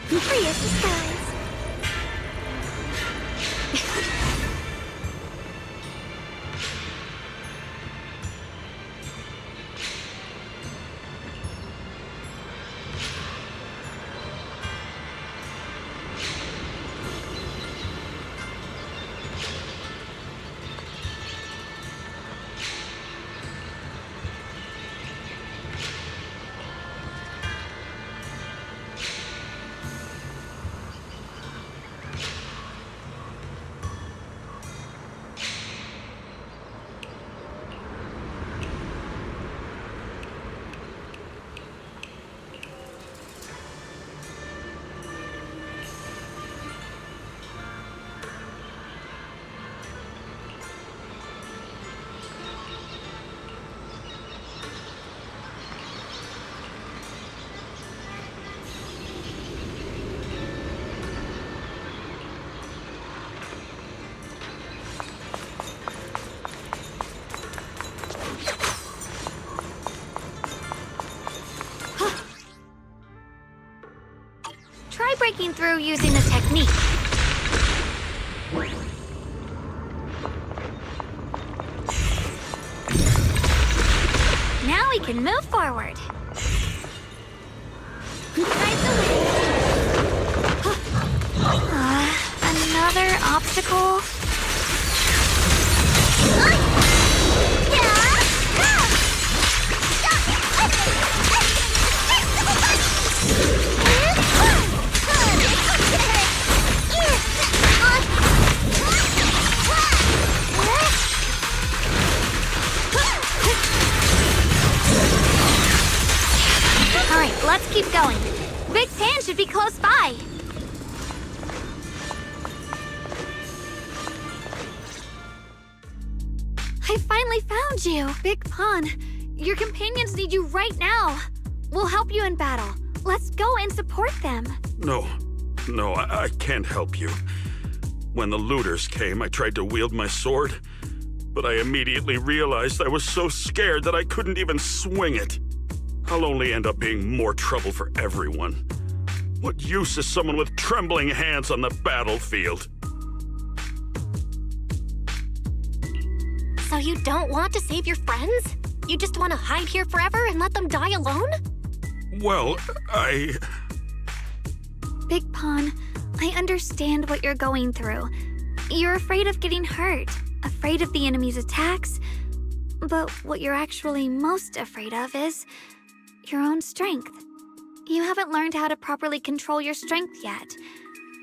Free as the skies. Try breaking through using the technique. Now we can move forward. Ride the wind. Another obstacle. Let's keep going. Big Pan should be close by. I finally found you. Big Pan, your companions need you right now. We'll help you in battle. Let's go and support them. No, I can't help you. When the looters came, I tried to wield my sword, but I immediately realized I was so scared that I couldn't even swing it. I'll only end up being more trouble for everyone. What use is someone with trembling hands on the battlefield? So you don't want to save your friends? You just want to hide here forever and let them die alone? Well, Big Pan, I understand what you're going through. You're afraid of getting hurt, afraid of the enemy's attacks. But what you're actually most afraid of is your own strength. You haven't learned how to properly control your strength yet.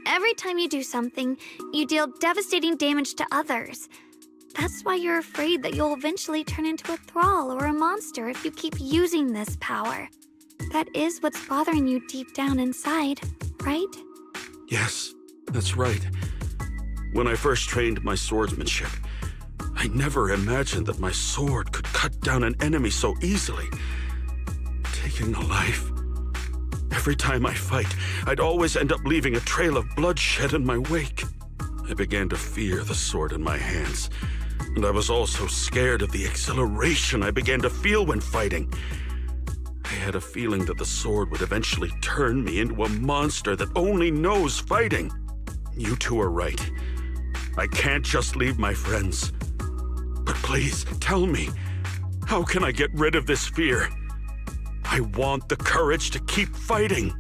Every time you do something, you deal devastating damage to others. That's why you're afraid that you'll eventually turn into a thrall or a monster if you keep using this power. That is what's bothering you deep down inside, right? yes, that's right. When I first trained my swordsmanship, I never imagined that my sword could cut down an enemy so easily, taking a life. Every time I fight, I'd always end up leaving a trail of bloodshed in my wake. I began to fear the sword in my hands, and I was also scared of the exhilaration I began to feel when fighting. I had a feeling that the sword would eventually turn me into a monster that only knows fighting. You two are right. I can't just leave my friends. But please, tell me, how can I get rid of this fear? I want the courage to keep fighting.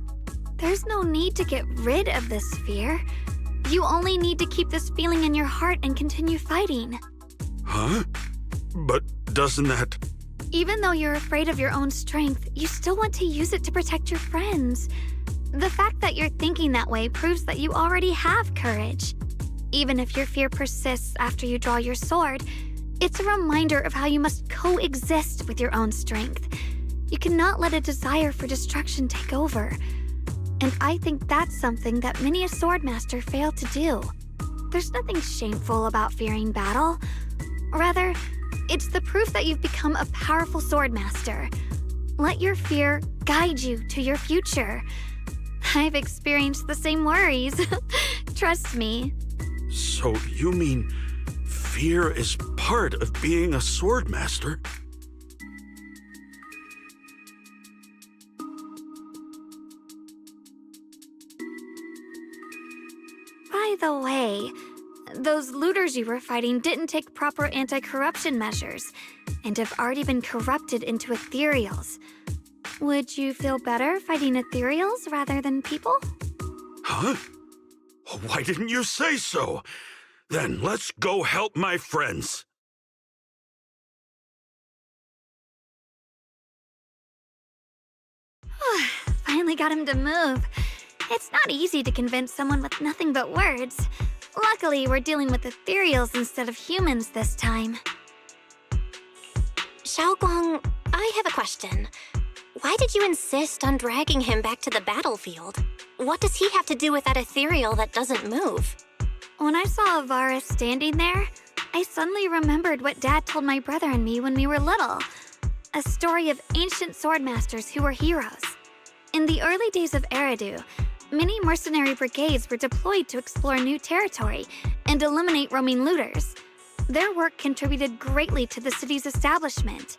There's no need to get rid of this fear. You only need to keep this feeling in your heart and continue fighting. Huh? But doesn't that... Even though you're afraid of your own strength, you still want to use it to protect your friends. The fact that you're thinking that way proves that you already have courage. Even if your fear persists after you draw your sword, it's a reminder of how you must coexist with your own strength. You cannot let a desire for destruction take over. And I think that's something that many a swordmaster fail to do. There's nothing shameful about fearing battle. Rather, it's the proof that you've become a powerful swordmaster. Let your fear guide you to your future. I've experienced the same worries. Trust me. So you mean fear is part of being a swordmaster? By the way, those looters you were fighting didn't take proper anti-corruption measures and have already been corrupted into ethereals. Would you feel better fighting ethereals rather than people? Huh? Why didn't you say so? Then let's go help my friends. Finally got him to move. It's not easy to convince someone with nothing but words. Luckily, we're dealing with ethereals instead of humans this time. Xiaoguang, I have a question. Why did you insist on dragging him back to the battlefield? What does he have to do with that ethereal that doesn't move? When I saw Avaris standing there, I suddenly remembered what Dad told my brother and me when we were little. A story of ancient swordmasters who were heroes. In the early days of Eridu, many mercenary brigades were deployed to explore new territory and eliminate roaming looters. Their work contributed greatly to the city's establishment.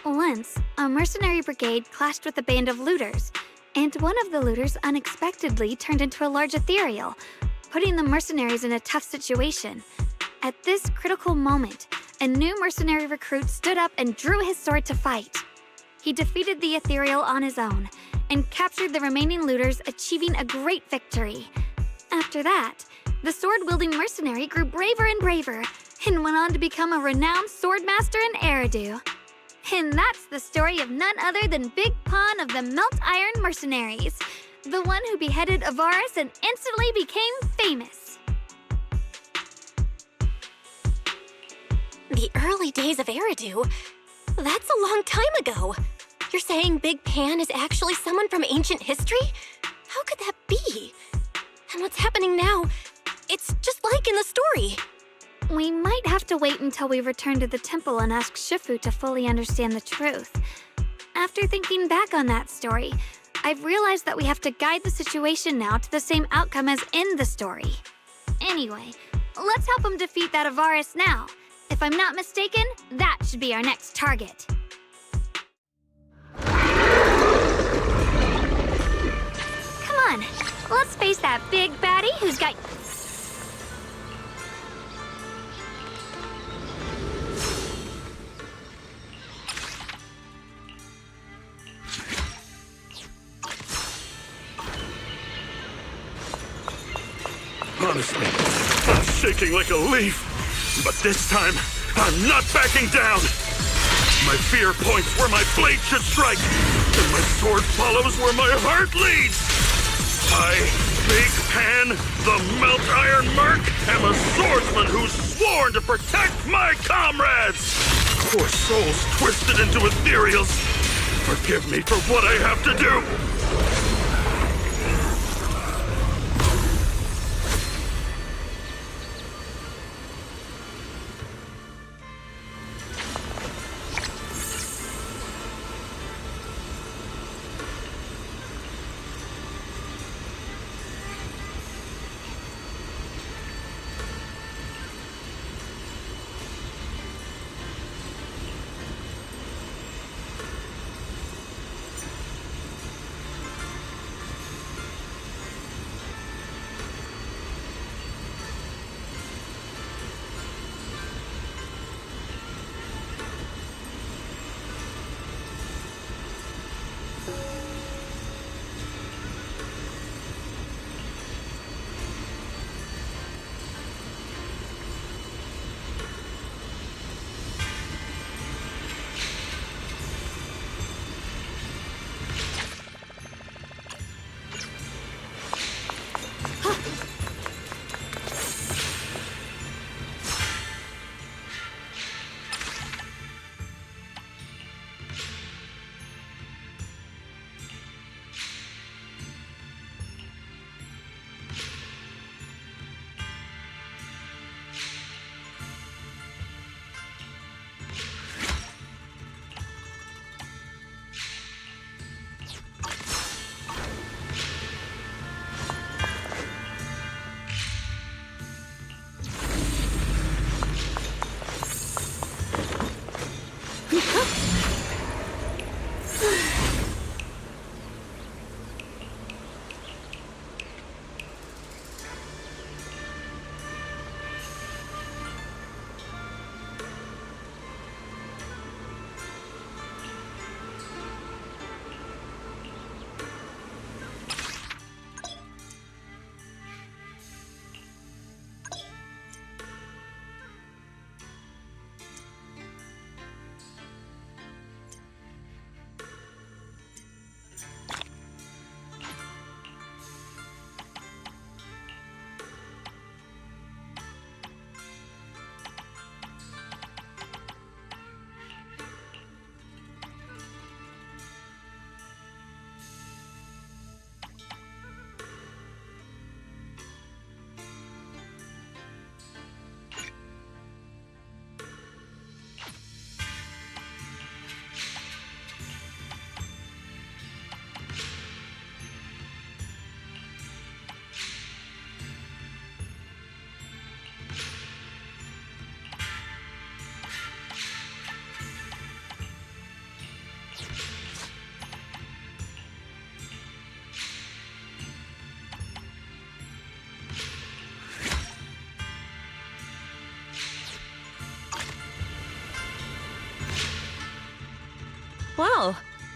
Once, a mercenary brigade clashed with a band of looters, and one of the looters unexpectedly turned into a large ethereal, putting the mercenaries in a tough situation. At this critical moment, a new mercenary recruit stood up and drew his sword to fight. He defeated the ethereal on his own and captured the remaining looters, achieving a great victory. After that, the sword-wielding mercenary grew braver and braver and went on to become a renowned swordmaster in Eridu. And that's the story of none other than Big Pawn of the Melt Iron Mercenaries, the one who beheaded Avaris and instantly became famous. The early days of Eridu? That's a long time ago. You're saying Big Pan is actually someone from ancient history? How could that be? And what's happening now? It's just like in the story. We might have to wait until we return to the temple and ask Shifu to fully understand the truth. After thinking back on that story, I've realized that we have to guide the situation now to the same outcome as in the story. Anyway, let's help him defeat that Avaris now. If I'm not mistaken, that should be our next target. Come on, let's face that big baddie who's got... Honestly, I'm shaking like a leaf. But this time, I'm not backing down. My fear points where my blade should strike, and my sword follows where my heart leads. I, Big Pan, the Melt Iron Merc, am a swordsman who's sworn to protect my comrades. Poor souls twisted into ethereals. Forgive me for what I have to do.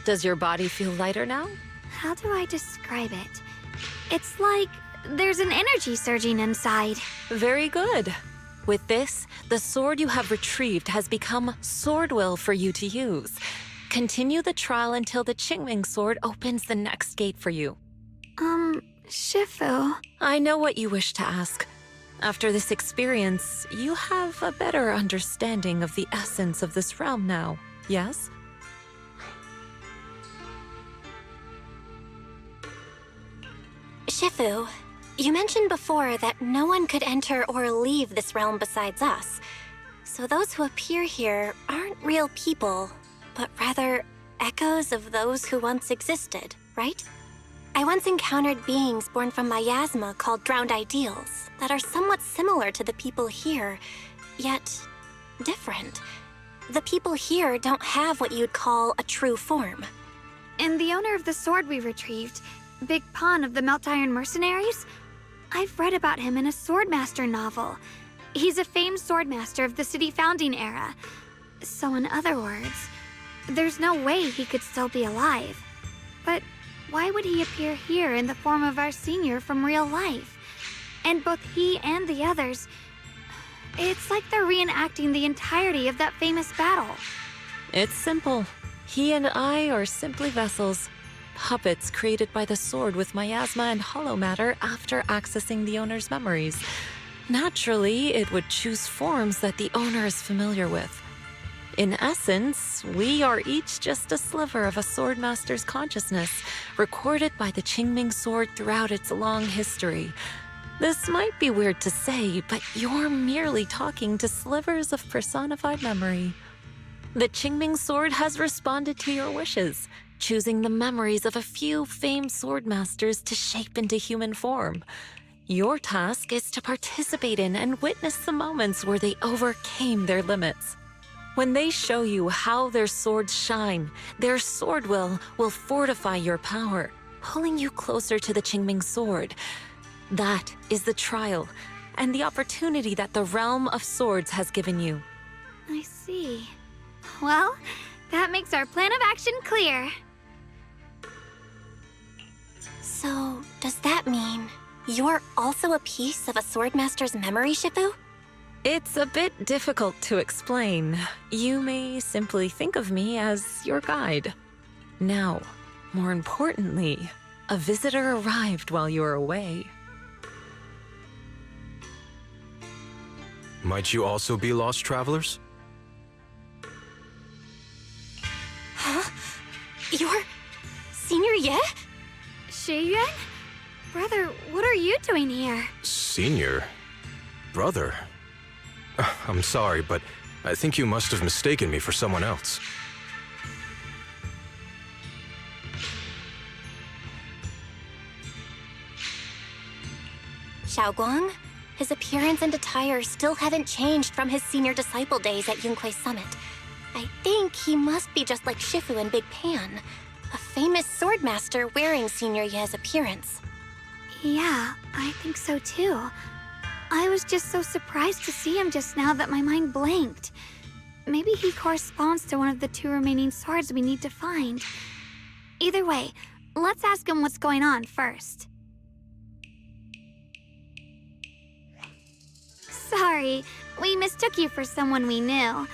Does your body feel lighter now? How do I describe it? It's like there's an energy surging inside. Very good. With this, the sword you have retrieved has become sword will for you to use. Continue the trial until the Qingming sword opens the next gate for you. Shifu. I know what you wish to ask. After this experience, you have a better understanding of the essence of this realm now, yes? Shifu, you mentioned before that no one could enter or leave this realm besides us. So those who appear here aren't real people, but rather echoes of those who once existed, right? I once encountered beings born from miasma called drowned ideals that are somewhat similar to the people here, yet different. The people here don't have what you'd call a true form. And the owner of the sword we retrieved, Big Pon of the Melt Iron Mercenaries? I've read about him in a Swordmaster novel. He's a famed swordmaster of the city founding era. So in other words, there's no way he could still be alive. But why would he appear here in the form of our senior from real life? And both he and the others, it's like they're reenacting the entirety of that famous battle. It's simple. He and I are simply vessels. Puppets created by the sword with miasma and hollow matter after accessing the owner's memories. Naturally, it would choose forms that the owner is familiar with. In essence, we are each just a sliver of a swordmaster's consciousness, recorded by the Qingming sword throughout its long history. This might be weird to say, but you're merely talking to slivers of personified memory. The Qingming sword has responded to your wishes, choosing the memories of a few famed swordmasters to shape into human form. Your task is to participate in and witness the moments where they overcame their limits. When they show you how their swords shine, their sword will fortify your power, pulling you closer to the Qingming sword. That is the trial, and the opportunity that the realm of swords has given you. I see. Well, that makes our plan of action clear. So, does that mean you're also a piece of a swordmaster's memory, Shifu? It's a bit difficult to explain. You may simply think of me as your guide. Now, more importantly, a visitor arrived while you were away. Might you also be lost travelers? Huh? You're Senior Ye? Shiyuan? Brother, what are you doing here? Senior? Brother? I'm sorry, but I think you must have mistaken me for someone else. Xiaoguang? His appearance and attire still haven't changed from his senior disciple days at Yunhui Summit. I think he must be just like Shifu and Big Pan, a famous swordmaster wearing Senior Ye's appearance. Yeah, I think so too. I was just so surprised to see him just now that my mind blanked. Maybe he corresponds to one of the 2 remaining swords we need to find. Either way, let's ask him what's going on first. Sorry, we mistook you for someone we knew.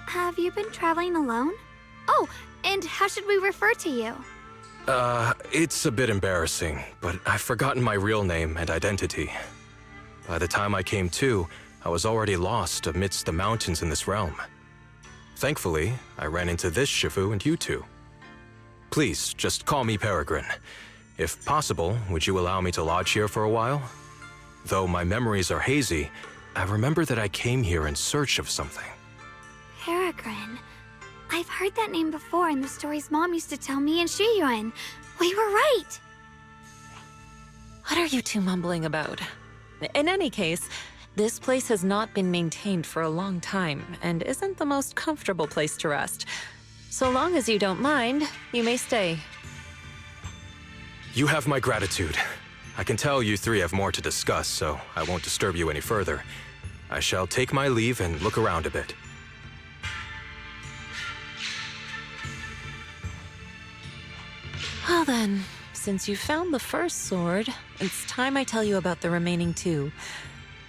Have you been traveling alone? Oh, and how should we refer to you? It's a bit embarrassing, but I've forgotten my real name and identity. By the time I came to, I was already lost amidst the mountains in this realm. Thankfully, I ran into this Shifu and you two. Please, just call me Peregrine. If possible, would you allow me to lodge here for a while? Though my memories are hazy, I remember that I came here in search of something. Peregrine. I've heard that name before in the stories Mom used to tell me and Shiyuan. We were right! What are you two mumbling about? In any case, this place has not been maintained for a long time and isn't the most comfortable place to rest. So long as you don't mind, you may stay. You have my gratitude. I can tell you three have more to discuss, so I won't disturb you any further. I shall take my leave and look around a bit. Now then, since you found the first sword, it's time I tell you about the remaining two.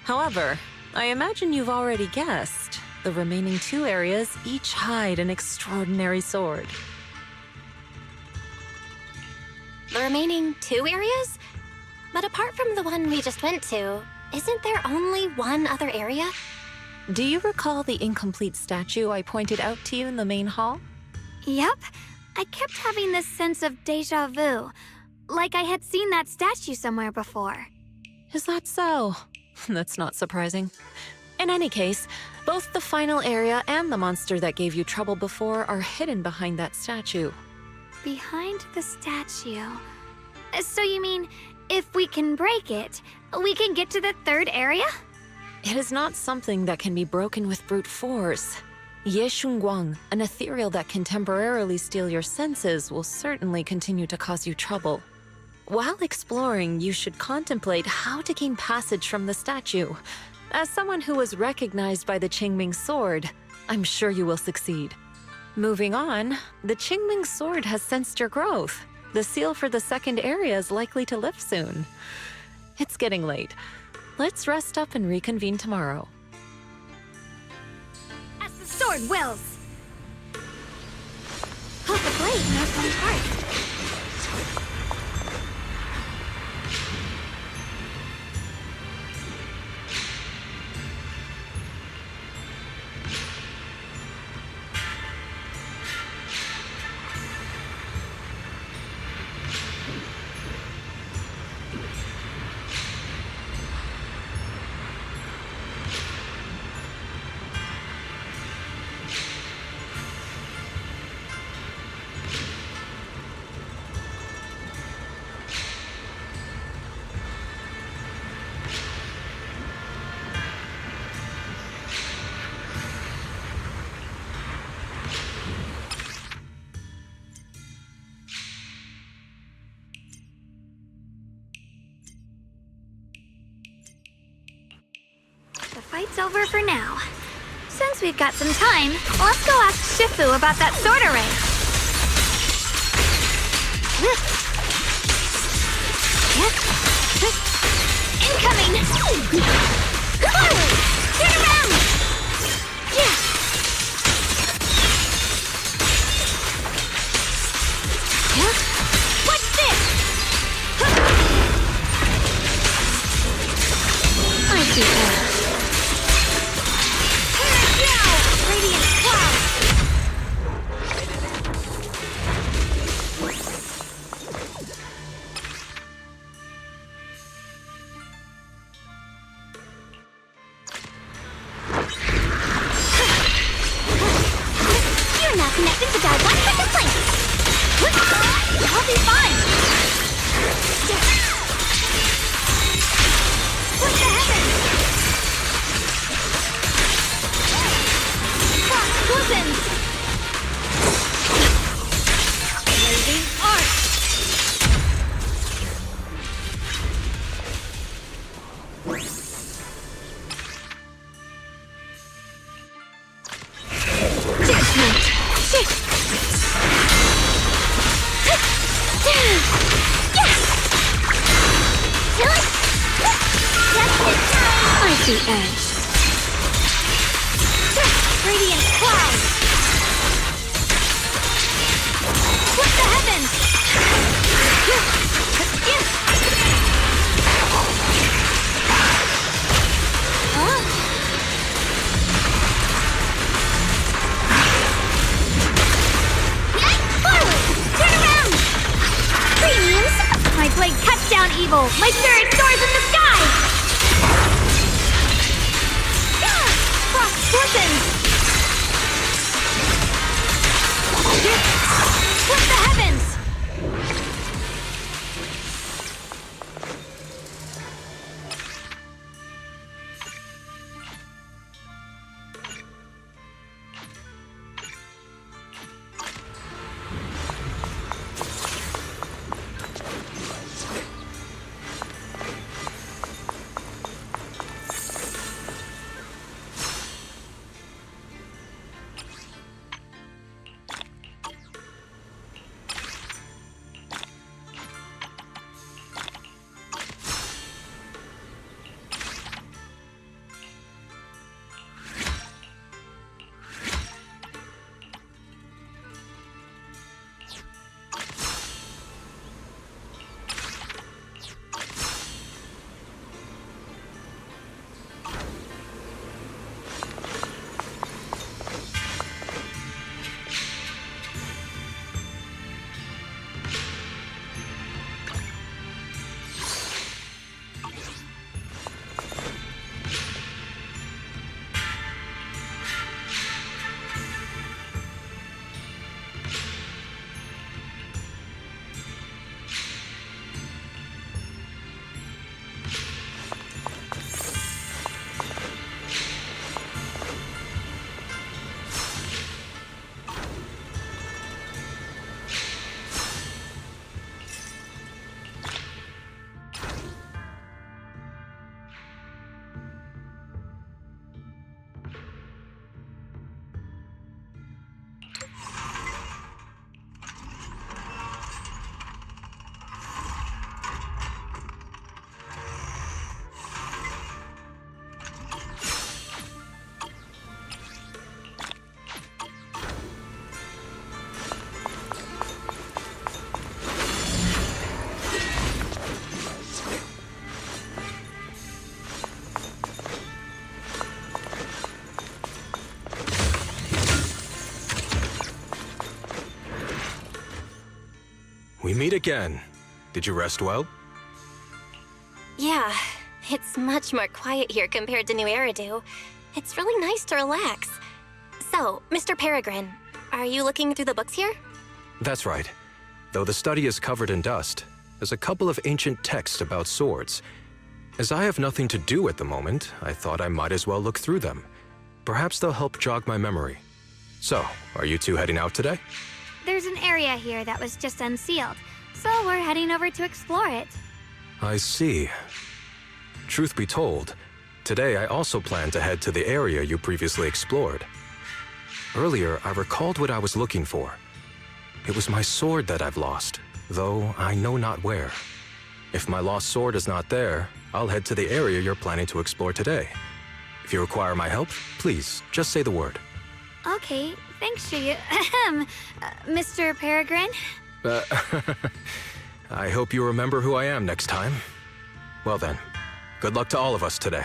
However, I imagine you've already guessed. The remaining two areas each hide an extraordinary sword. The remaining 2 areas? But apart from the one we just went to, isn't there only one other area? Do you recall the incomplete statue I pointed out to you in the main hall? Yep. I kept having this sense of deja vu. Like I had seen that statue somewhere before. Is that so? That's not surprising. In any case, both the final area and the monster that gave you trouble before are hidden behind that statue. Behind the statue. So you mean, if we can break it, we can get to the third area? It is not something that can be broken with brute force. Ye Shunguang, an ethereal that can temporarily steal your senses, will certainly continue to cause you trouble. While exploring, you should contemplate how to gain passage from the statue. As someone who was recognized by the Qingming sword, I'm sure you will succeed. Moving on, the Qingming sword has sensed your growth. The seal for the second area is likely to lift soon. It's getting late. Let's rest up and reconvene tomorrow. As the sword wills! Oh, the blade knows my heart. The fight's over for now. Since we've got some time, let's go ask Shifu about that sword array. Incoming! Turn around! What's this? I see that. Radiant cloud! You're not connected to that one second place! I'll be fine! What the heavens? Listen! Blazing arc! Judgment! I see edge. Radiant cloud! What the heavens? Huh? Forward! Turn around! Premiums! My blade cuts down evil! My spirit soars in the sky! Frost glistens! What the heavens? we meet again. Did you rest well? Yeah, it's much more quiet here compared to New Eridu. It's really nice to relax. So, Mr. Peregrine, are you looking through the books here? That's right. Though the study is covered in dust, there's a couple of ancient texts about swords. As I have nothing to do at the moment, I thought I might as well look through them. Perhaps they'll help jog my memory. So, are you two heading out today? There's an area here that was just unsealed, so we're heading over to explore it. I see. Truth be told, today I also plan to head to the area you previously explored. Earlier, I recalled what I was looking for. It was my sword that I've lost, though I know not where. If my lost sword is not there, I'll head to the area you're planning to explore today. If you require my help, please, just say the word. Okay, thanks, Shiryu. Ahem. Mr. Peregrine? I hope you remember who I am next time. Well then, good luck to all of us today.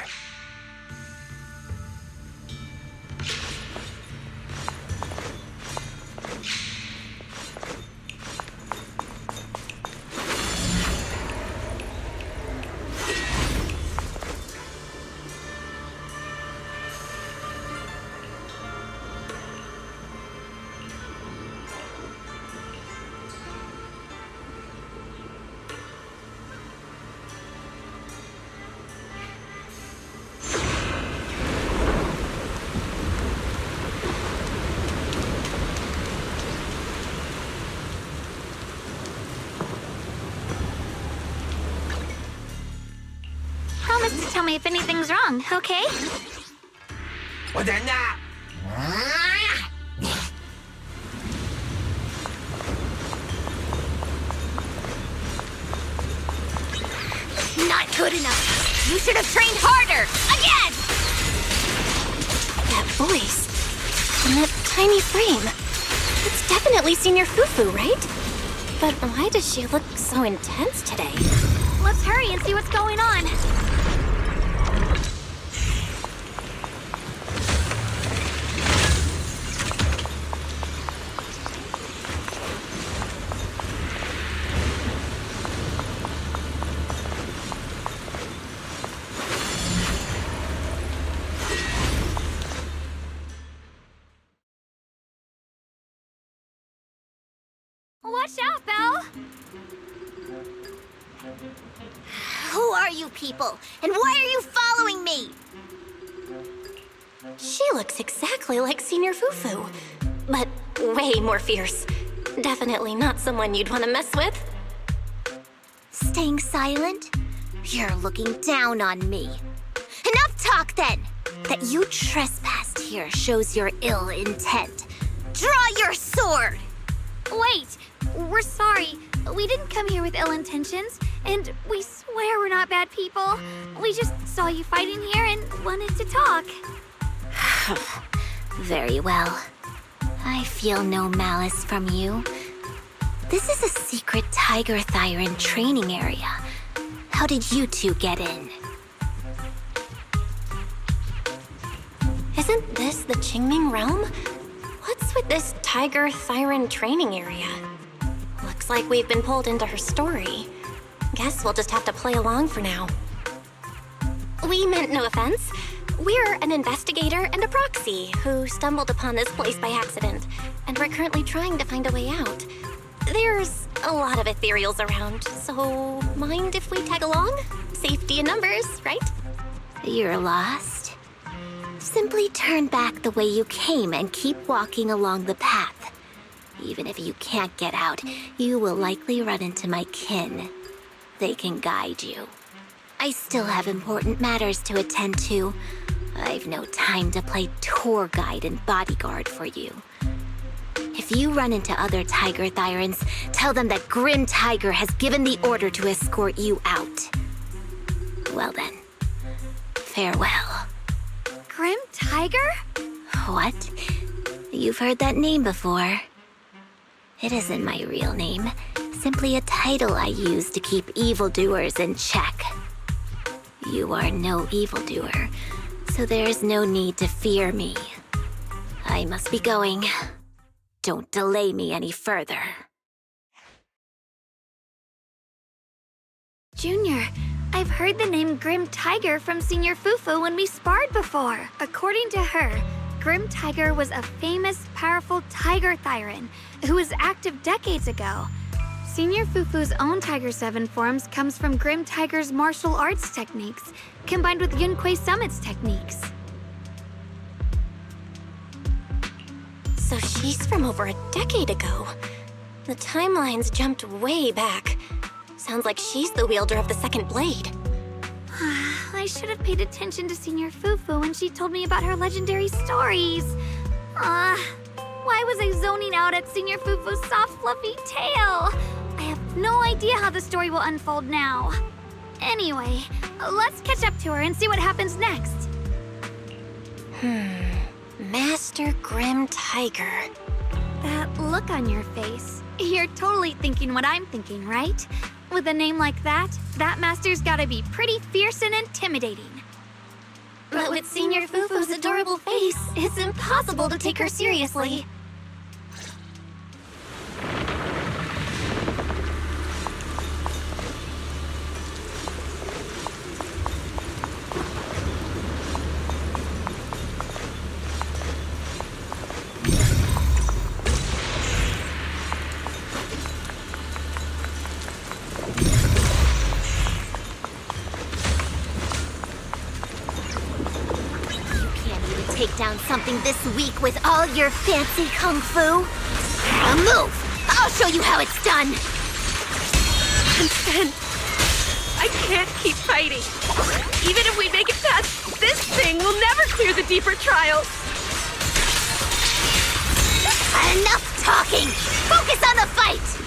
Promise to tell me if anything's wrong, okay? Not good enough. You should have trained harder. Again! That voice. And that tiny frame. It's definitely Senior Fufu, right? But why does she look so intense today? Let's hurry and see what's going on. Watch out, Belle! Who are you people? And why are you following me? She looks exactly like Senior Fufu, but way more fierce. Definitely not someone you'd want to mess with. Staying silent? You're looking down on me. Enough talk then! That you trespassed here shows your ill intent. Draw your sword! Wait! We're sorry. We didn't come here with ill intentions, and we swear we're not bad people. We just saw you fighting here and wanted to talk. Very well. I feel no malice from you. This is a secret Tiger Thyran training area. How did you two get in? Isn't this the Qingming realm? What's with this Tiger Thyran training area? Looks like we've been pulled into her story. Guess we'll just have to play along for now. We meant no offense. We're an investigator and a proxy who stumbled upon this place by accident, and we're currently trying to find a way out. There's a lot of ethereals around, so mind if we tag along? Safety in numbers, right? You're lost? Simply turn back the way you came and keep walking along the path. Even if you can't get out, you will likely run into my kin. They can guide you. I still have important matters to attend to. I've no time to play tour guide and bodyguard for you. If you run into other Tiger Thyrans, tell them that Grim Tiger has given the order to escort you out. Well then, farewell. Grim Tiger? What? You've heard that name before. It isn't my real name, simply a title I use to keep evildoers in check. You are no evildoer, so there is no need to fear me. I must be going. Don't delay me any further. Jr. I've heard the name Grim Tiger from Senior Fufu when we sparred before. According to her, Grim Tiger was a famous, powerful Tiger Thyran who was active decades ago. Senior Fufu's own Tiger 7 forms comes from Grim Tiger's martial arts techniques, combined with Yunquei Summit's techniques. So she's from over a decade ago. The timeline's jumped way back. Sounds like she's the wielder of the second blade. I should have paid attention to Senior Fufu when she told me about her legendary stories. Why was I zoning out at Senior Fufu's soft, fluffy tail? I have no idea how the story will unfold now. Anyway, let's catch up to her and see what happens next. Master Grim Tiger. That look on your face. You're totally thinking what I'm thinking, right? With a name like that master's gotta be pretty fierce and intimidating. But with Senior Fufu's adorable face, it's impossible to take her seriously. Take down something this weak with all your fancy kung fu? Now move! I'll show you how it's done! Consent. I can't keep fighting. Even if we make it past this thing, we'll never clear the deeper trials. Enough talking! Focus on the fight!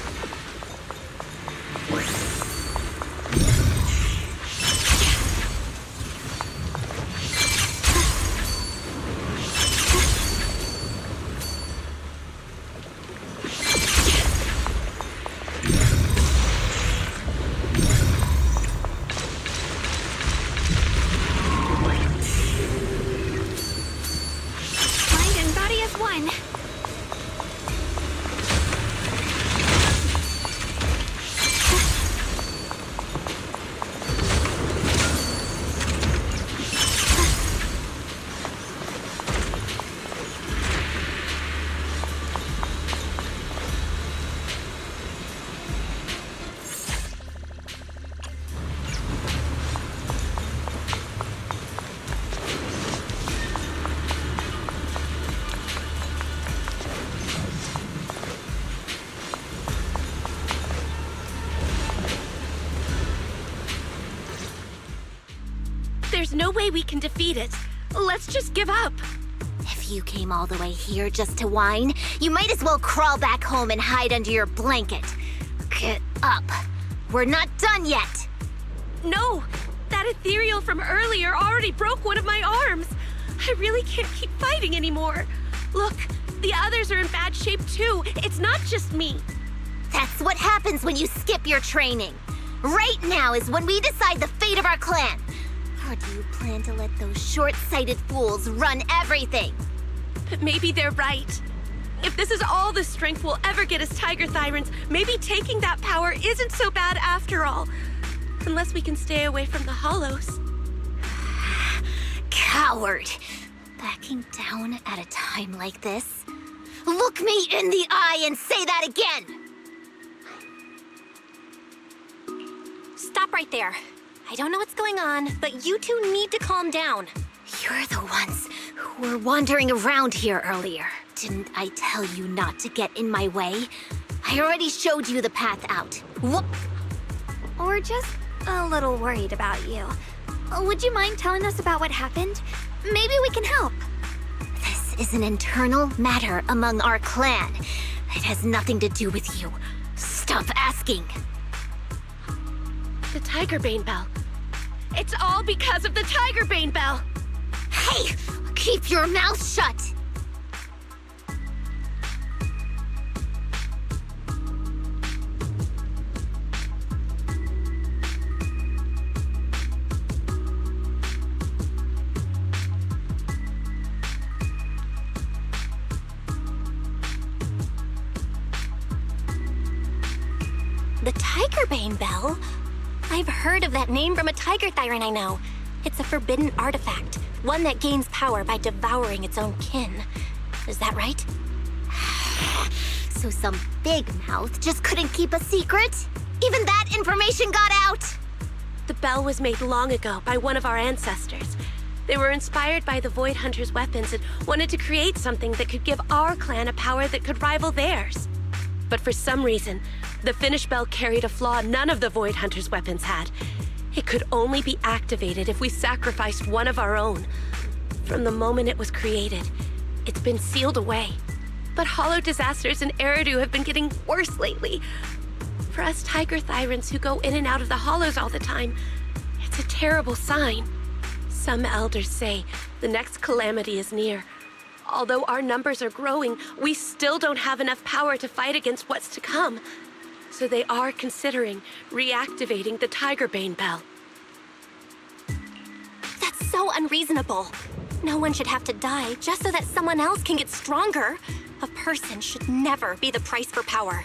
There's no way we can defeat it. Let's just give up. If you came all the way here just to whine, you might as well crawl back home and hide under your blanket. Get up. We're not done yet. No! That ethereal from earlier already broke one of my arms. I really can't keep fighting anymore. Look, the others are in bad shape too. It's not just me. That's what happens when you skip your training. Right now is when we decide the fate of our clan. Or do you plan to let those short-sighted fools run everything? But maybe they're right. If this is all the strength we'll ever get as Tiger Thyrans, maybe taking that power isn't so bad after all. Unless we can stay away from the Hollows. Coward! Backing down at a time like this? Look me in the eye and say that again! Stop right there. I don't know what's going on, but you two need to calm down. You're the ones who were wandering around here earlier. Didn't I tell you not to get in my way? I already showed you the path out. Whoop! Or just a little worried about you. Would you mind telling us about what happened? Maybe we can help. This is an internal matter among our clan. It has nothing to do with you. Stop asking. The Tiger Bane Bell. It's all because of the Tiger Bane Bell. Hey! Keep your mouth shut! The Tiger Bane Bell? I've heard of that name from a tiger thyron I know. It's a forbidden artifact, one that gains power by devouring its own kin. Is that right? So some big mouth just couldn't keep a secret? Even that information got out! The bell was made long ago by one of our ancestors. They were inspired by the Void Hunter's weapons and wanted to create something that could give our clan a power that could rival theirs. But for some reason, the finished bell carried a flaw none of the Void Hunter's weapons had. It could only be activated if we sacrificed one of our own. From the moment it was created, it's been sealed away. But hollow disasters in Eridu have been getting worse lately. For us tiger thyrans who go in and out of the hollows all the time, it's a terrible sign. Some elders say the next calamity is near. Although our numbers are growing, we still don't have enough power to fight against what's to come. So they are considering reactivating the Tigerbane Bell. That's so unreasonable. No one should have to die just so that someone else can get stronger. A person should never be the price for power.